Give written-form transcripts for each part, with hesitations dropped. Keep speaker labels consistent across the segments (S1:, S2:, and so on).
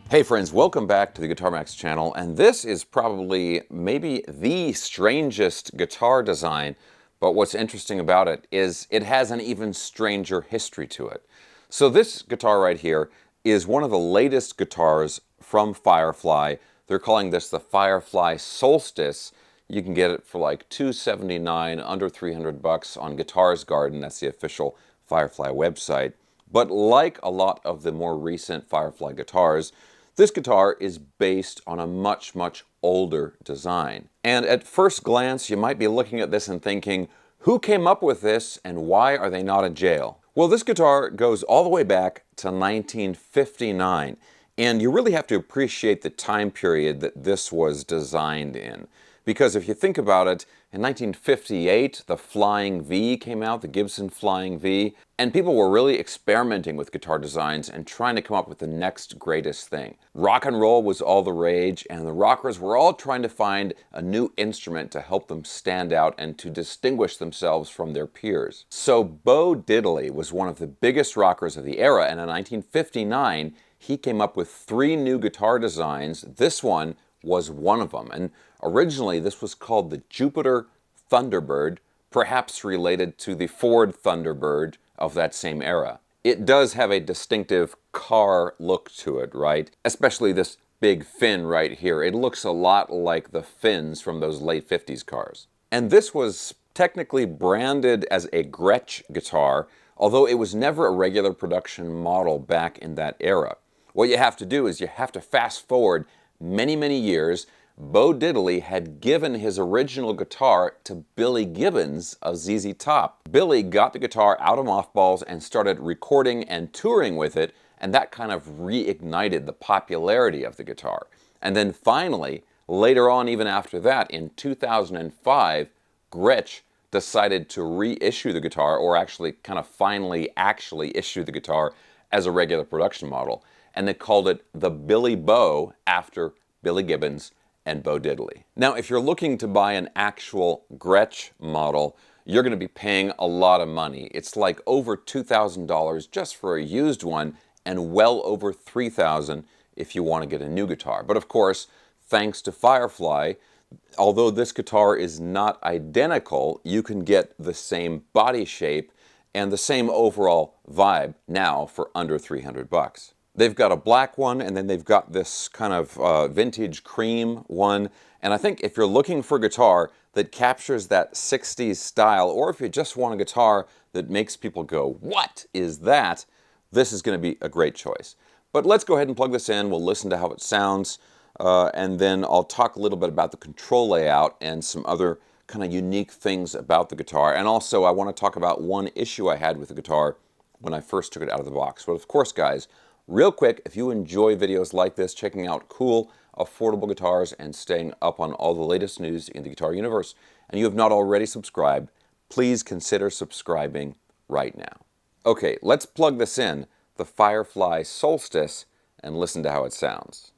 S1: Hey friends, welcome back to the Guitar Max channel, and this is probably maybe the strangest guitar design, but what's interesting about it is it has an even stranger history to it. So this guitar right here is one of the latest guitars from Firefly. They're calling this the Firefly Solstice. You can get it for like $279, under $300 on Guitars Garden. That's the official Firefly website. But like a lot of the more recent Firefly guitars, this guitar is based on a much older design. And at first glance, you might be looking at this and thinking, who came up with this and why are they not in jail? Well, this guitar goes all the way back to 1959, and you really have to appreciate the time period that this was designed in. Because if you think about it, in 1958, the Flying V came out, the Gibson Flying V, and people were really experimenting with guitar designs and trying to come up with the next greatest thing. Rock and roll was all the rage, and the rockers were all trying to find a new instrument to help them stand out and to distinguish themselves from their peers. So Bo Diddley was one of the biggest rockers of the era, and in 1959, he came up with 3 new guitar designs. This one was one of them, and originally this was called the Jupiter Thunderbird, perhaps related to the Ford Thunderbird of that same era. It does have a distinctive car look to it, right? Especially this big fin right here. It looks a lot like the fins from those late 50s cars. And this was technically branded as a Gretsch guitar, although it was never a regular production model back in that era. What you have to do is you have to fast forward many years. Bo Diddley had given his original guitar to Billy Gibbons of ZZ Top. Billy got the guitar out of mothballs and started recording and touring with it, and that kind of reignited the popularity of the guitar. And then finally, later on, even after that, in 2005, Gretsch decided to reissue the guitar, or actually kind of finally issue the guitar as a regular production model. And they called it the Billy Bo after Billy Gibbons and Bo Diddley. Now, if you're looking to buy an actual Gretsch model, you're going to be paying a lot of money. It's like over $2,000 just for a used one, and well over $3,000 if you want to get a new guitar. But of course, thanks to Firefly, although this guitar is not identical, you can get the same body shape and the same overall vibe now for under $300. They've got a black one, and then they've got this kind of vintage cream one. And I think if you're looking for a guitar that captures that 60s style, or if you just want a guitar that makes people go, "What is that?" this is going to be a great choice. But let's go ahead and plug this in. We'll listen to how it sounds, and then I'll talk a little bit about the control layout and some other kind of unique things about the guitar. And also, I want to talk about one issue I had with the guitar when I first took it out of the box. But of course, guys, real quick, if you enjoy videos like this, checking out cool, affordable guitars, and staying up on all the latest news in the guitar universe, and you have not already subscribed, please consider subscribing right now. Okay, let's plug this in, the Firefly Solstice, and listen to how it sounds.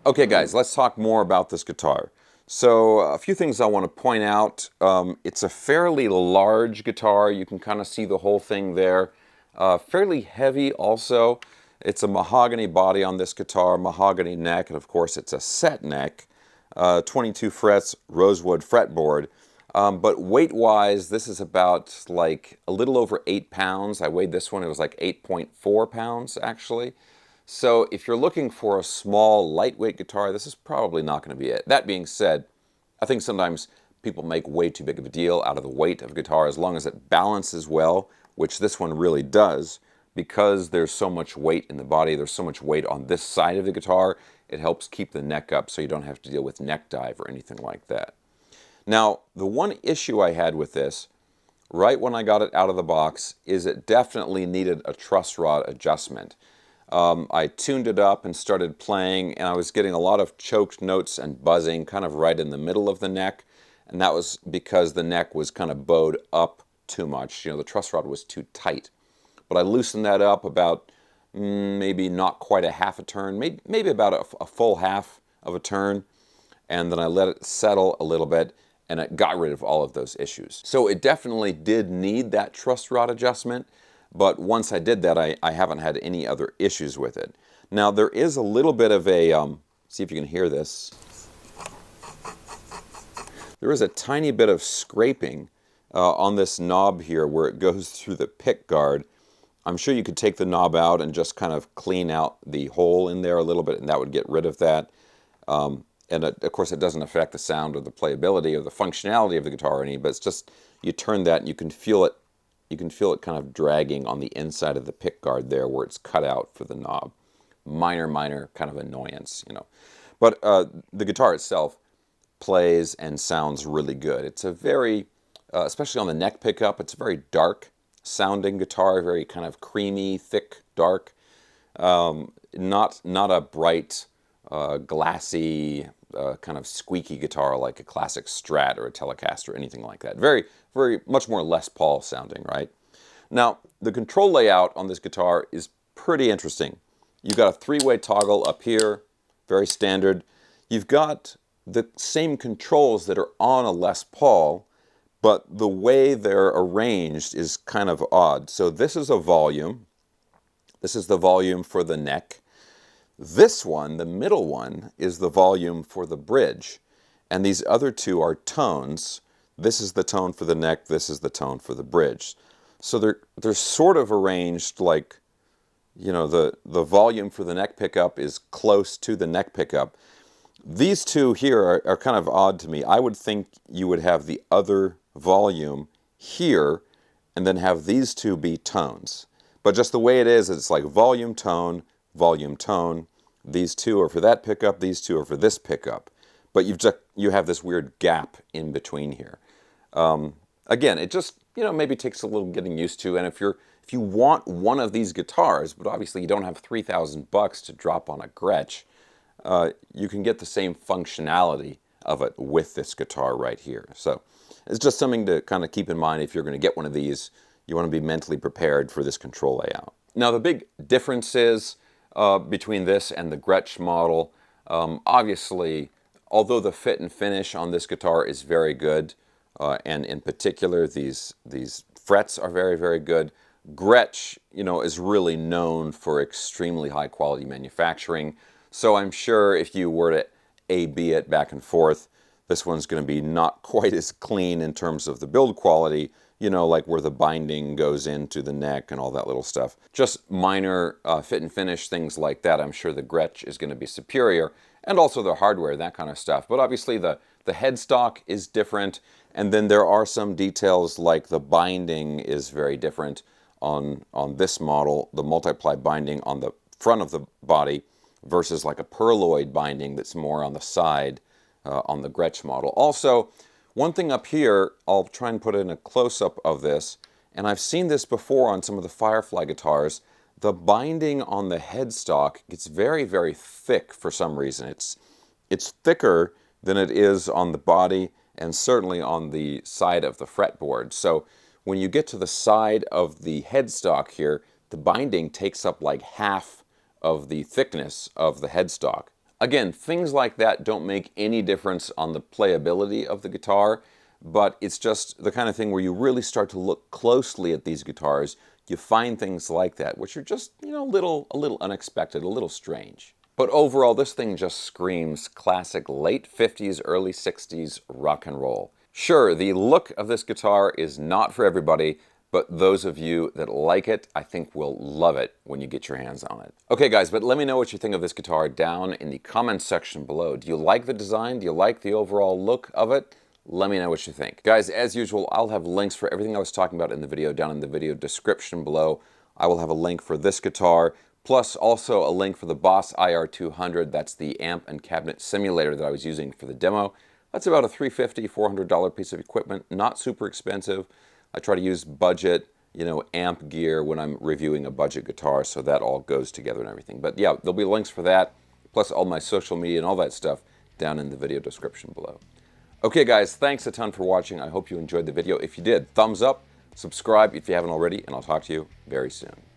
S1: Okay guys, let's talk more about this guitar. So a few things I want to point out. It's a fairly large guitar. You can kind of see the whole thing there. Fairly heavy also. It's a mahogany body on this guitar, mahogany neck, and of course it's a set neck. 22 frets, rosewood fretboard. But weight-wise, this is about like a little over 8 pounds. I weighed this one, it was like 8.4 pounds actually. So if you're looking for a small, lightweight guitar, this is probably not going to be it. That being said, I think sometimes people make way too big of a deal out of the weight of a guitar as long as it balances well, which this one really does. Because there's so much weight in the body, there's so much weight on this side of the guitar, it helps keep the neck up so you don't have to deal with neck dive or anything like that. Now, the one issue I had with this, right when I got it out of the box, is it definitely needed a truss rod adjustment. I tuned it up and started playing, and I was getting a lot of choked notes and buzzing kind of right in the middle of the neck, and that was because the neck was kind of bowed up too much. You know, the truss rod was too tight. But I loosened that up about maybe not quite a half a turn, maybe about a full half of a turn, and then I let it settle a little bit, and it got rid of all of those issues. So it definitely did need that truss rod adjustment, but once I did that, I haven't had any other issues with it. Now there is a little bit of a, see if you can hear this. There is a tiny bit of scraping on this knob here where it goes through the pick guard. I'm sure you could take the knob out and just kind of clean out the hole in there a little bit, and that would get rid of that. And of course, it doesn't affect the sound or the playability or the functionality of the guitar or any, but it's just, you turn that and you can feel it. You can feel it kind of dragging on the inside of the pick guard there where it's cut out for the knob. Minor kind of annoyance, you know. But the guitar itself plays and sounds really good. It's a very, especially on the neck pickup, it's a very dark sounding guitar, very kind of creamy, thick, dark. Not a bright, glassy, kind of squeaky guitar like a classic Strat or a Telecaster or anything like that. Very much more Les Paul sounding, right? Now, the control layout on this guitar is pretty interesting. You've got a three-way toggle up here, very standard. You've got the same controls that are on a Les Paul, but the way they're arranged is kind of odd. So this is a volume. This is the volume for the neck. This one, the middle one, is the volume for the bridge. And these other two are tones. This is the tone for the neck, this is the tone for the bridge. So they're sort of arranged like, you know, the volume for the neck pickup is close to the neck pickup. These two here are kind of odd to me. I would think you would have the other volume here and then have these two be tones. But just the way it is, it's like volume, tone, volume, tone. These two are for that pickup, these two are for this pickup. But you have this weird gap in between here. Again, it just, you know, maybe takes a little getting used to. And if you want one of these guitars, but obviously you don't have $3,000 to drop on a Gretsch, you can get the same functionality of it with this guitar right here. So it's just something to kind of keep in mind if you're going to get one of these. You want to be mentally prepared for this control layout. Now the big difference is between this and the Gretsch model, obviously, although the fit and finish on this guitar is very good, and in particular these frets are very good, Gretsch, you know, is really known for extremely high quality manufacturing. So I'm sure if you were to A/B it back and forth, this one's going to be not quite as clean in terms of the build quality, you know, like where the binding goes into the neck and all that little stuff. Just minor fit and finish, things like that. I'm sure the Gretsch is going to be superior, and also the hardware, that kind of stuff. But obviously the headstock is different, and then there are some details like the binding is very different on this model, the multiply binding on the front of the body versus like a perloid binding that's more on the side on the Gretsch model. Also, one thing up here, I'll try and put in a close-up of this, and I've seen this before on some of the Firefly guitars. The binding on the headstock gets very thick for some reason. It's thicker than it is on the body and certainly on the side of the fretboard. So when you get to the side of the headstock here, the binding takes up like half of the thickness of the headstock. Again, things like that don't make any difference on the playability of the guitar, but it's just the kind of thing where you really start to look closely at these guitars. You find things like that, which are just, you know, a little unexpected, a little strange. But overall, this thing just screams classic late 50s, early 60s rock and roll. Sure, the look of this guitar is not for everybody, but those of you that like it, I think will love it when you get your hands on it. Okay guys, but let me know what you think of this guitar down in the comments section below. Do you like the design? Do you like the overall look of it? Let me know what you think. Guys, as usual, I'll have links for everything I was talking about in the video down in the video description below. I will have a link for this guitar, plus also a link for the Boss IR200. That's the amp and cabinet simulator that I was using for the demo. That's about a $350, $400 piece of equipment, not super expensive. I try to use budget, you know, amp gear when I'm reviewing a budget guitar, so that all goes together and everything. But yeah, there'll be links for that, plus all my social media and all that stuff down in the video description below. Okay guys, thanks a ton for watching. I hope you enjoyed the video. If you did, thumbs up, subscribe if you haven't already, and I'll talk to you very soon.